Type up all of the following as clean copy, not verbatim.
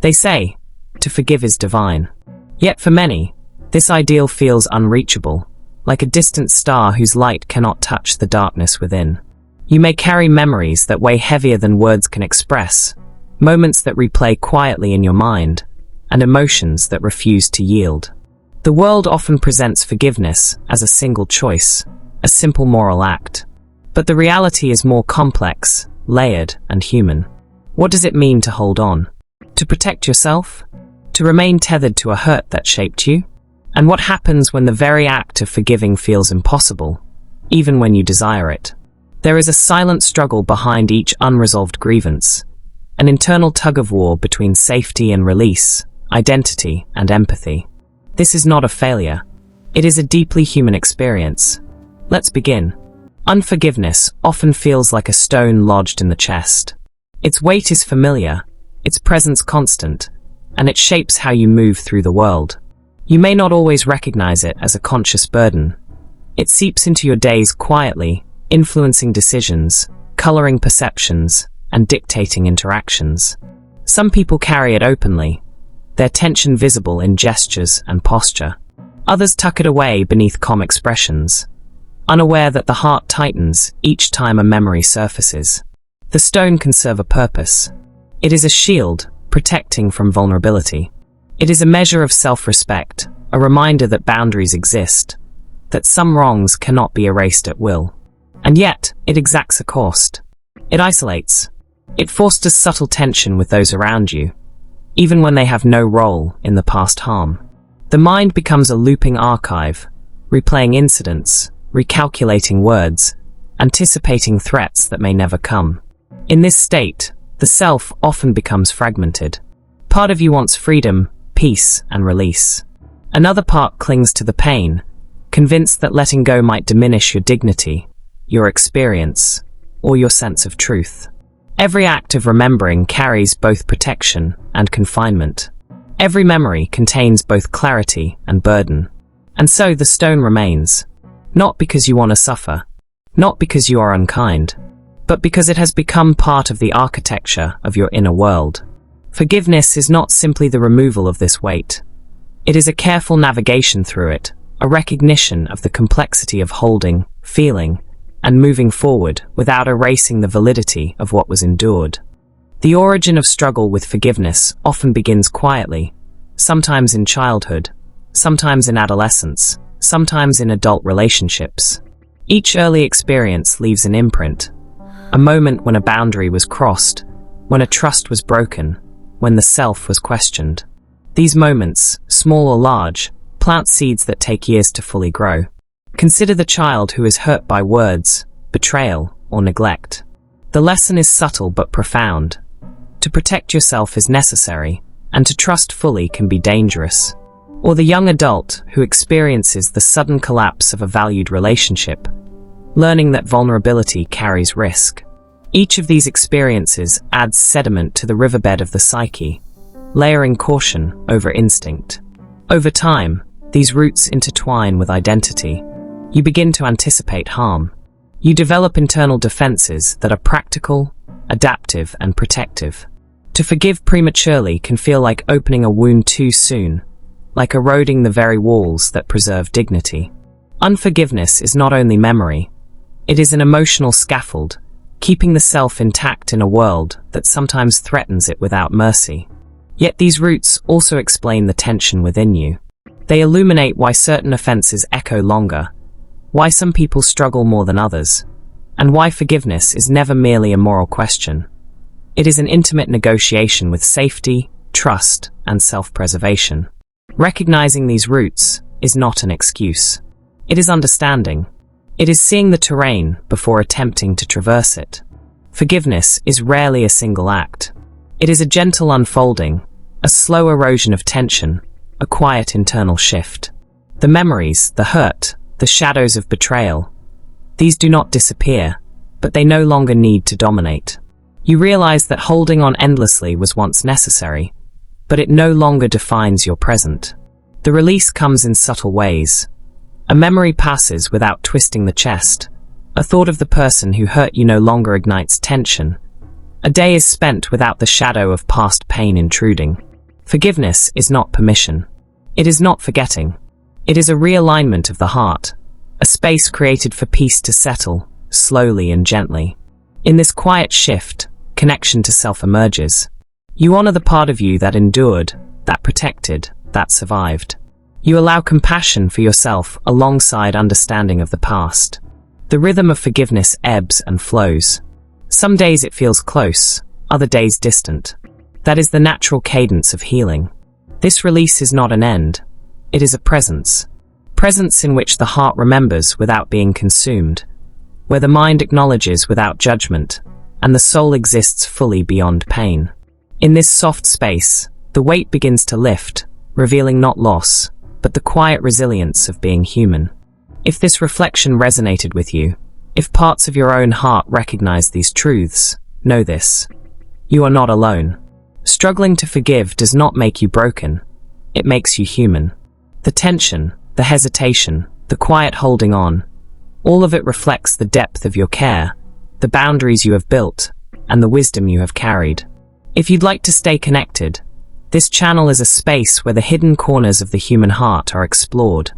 They say, to forgive is divine. Yet for many, this ideal feels unreachable, like a distant star whose light cannot touch the darkness within. You may carry memories that weigh heavier than words can express, moments that replay quietly in your mind, and emotions that refuse to yield. The world often presents forgiveness as a single choice, a simple moral act. But the reality is more complex, layered, and human. What does it mean to hold on? To protect yourself? To remain tethered to a hurt that shaped you? And what happens when the very act of forgiving feels impossible, even when you desire it? There is a silent struggle behind each unresolved grievance, an internal tug-of-war between safety and release, identity and empathy. This is not a failure. It is a deeply human experience. Let's begin. Unforgiveness often feels like a stone lodged in the chest. Its weight is familiar, its presence constant, and it shapes how you move through the world. You may not always recognize it as a conscious burden. It seeps into your days quietly, influencing decisions, coloring perceptions, and dictating interactions. Some people carry it openly, their tension visible in gestures and posture. Others tuck it away beneath calm expressions, unaware that the heart tightens each time a memory surfaces. The stone can serve a purpose. It is a shield, protecting from vulnerability. It is a measure of self-respect, a reminder that boundaries exist, that some wrongs cannot be erased at will. And yet, it exacts a cost. It isolates. It fosters subtle tension with those around you, even when they have no role in the past harm. The mind becomes a looping archive, replaying incidents, recalculating words, anticipating threats that may never come. In this state, the self often becomes fragmented. Part of you wants freedom, peace, and release. Another part clings to the pain, convinced that letting go might diminish your dignity, your experience, or your sense of truth. Every act of remembering carries both protection and confinement. Every memory contains both clarity and burden. And so the stone remains, not because you want to suffer, not because you are unkind, but because it has become part of the architecture of your inner world. Forgiveness is not simply the removal of this weight. It is a careful navigation through it, a recognition of the complexity of holding, feeling, and moving forward without erasing the validity of what was endured. The origin of struggle with forgiveness often begins quietly, sometimes in childhood, sometimes in adolescence, sometimes in adult relationships. Each early experience leaves an imprint, a moment when a boundary was crossed, when a trust was broken, when the self was questioned. These moments, small or large, plant seeds that take years to fully grow. Consider the child who is hurt by words, betrayal, or neglect. The lesson is subtle but profound. To protect yourself is necessary, and to trust fully can be dangerous. Or the young adult who experiences the sudden collapse of a valued relationship, learning that vulnerability carries risk. Each of these experiences adds sediment to the riverbed of the psyche, layering caution over instinct. Over time, these roots intertwine with identity. You begin to anticipate harm. You develop internal defenses that are practical, adaptive, and protective. To forgive prematurely can feel like opening a wound too soon, like eroding the very walls that preserve dignity. Unforgiveness is not only memory. It is an emotional scaffold, keeping the self intact in a world that sometimes threatens it without mercy. Yet these roots also explain the tension within you. They illuminate why certain offenses echo longer, why some people struggle more than others, and why forgiveness is never merely a moral question. It is an intimate negotiation with safety, trust, and self-preservation. Recognizing these roots is not an excuse. It is understanding. It is seeing the terrain before attempting to traverse it. Forgiveness is rarely a single act. It is a gentle unfolding, a slow erosion of tension, a quiet internal shift. The memories, the hurt, the shadows of betrayal, these do not disappear, but they no longer need to dominate. You realize that holding on endlessly was once necessary, but it no longer defines your present. The release comes in subtle ways. A memory passes without twisting the chest. A thought of the person who hurt you no longer ignites tension. A day is spent without the shadow of past pain intruding. Forgiveness is not permission. It is not forgetting. It is a realignment of the heart, a space created for peace to settle, slowly and gently. In this quiet shift, connection to self emerges. You honor the part of you that endured, that protected, that survived. You allow compassion for yourself alongside understanding of the past. The rhythm of forgiveness ebbs and flows. Some days it feels close, other days distant. That is the natural cadence of healing. This release is not an end. It is a presence. Presence in which the heart remembers without being consumed, where the mind acknowledges without judgment, and the soul exists fully beyond pain. In this soft space, the weight begins to lift, revealing not loss, but the quiet resilience of being human. If this reflection resonated with you, if parts of your own heart recognize these truths, know this: you are not alone. Struggling to forgive does not make you broken. It makes you human. The tension, the hesitation, the quiet holding on, all of it reflects the depth of your care, the boundaries you have built, and the wisdom you have carried. If you'd like to stay connected, this channel is a space where the hidden corners of the human heart are explored,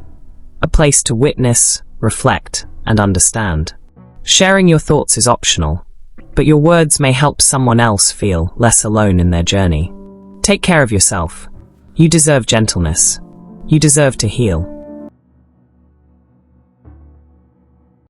a place to witness, reflect, and understand. Sharing your thoughts is optional, but your words may help someone else feel less alone in their journey. Take care of yourself. You deserve gentleness. You deserve to heal.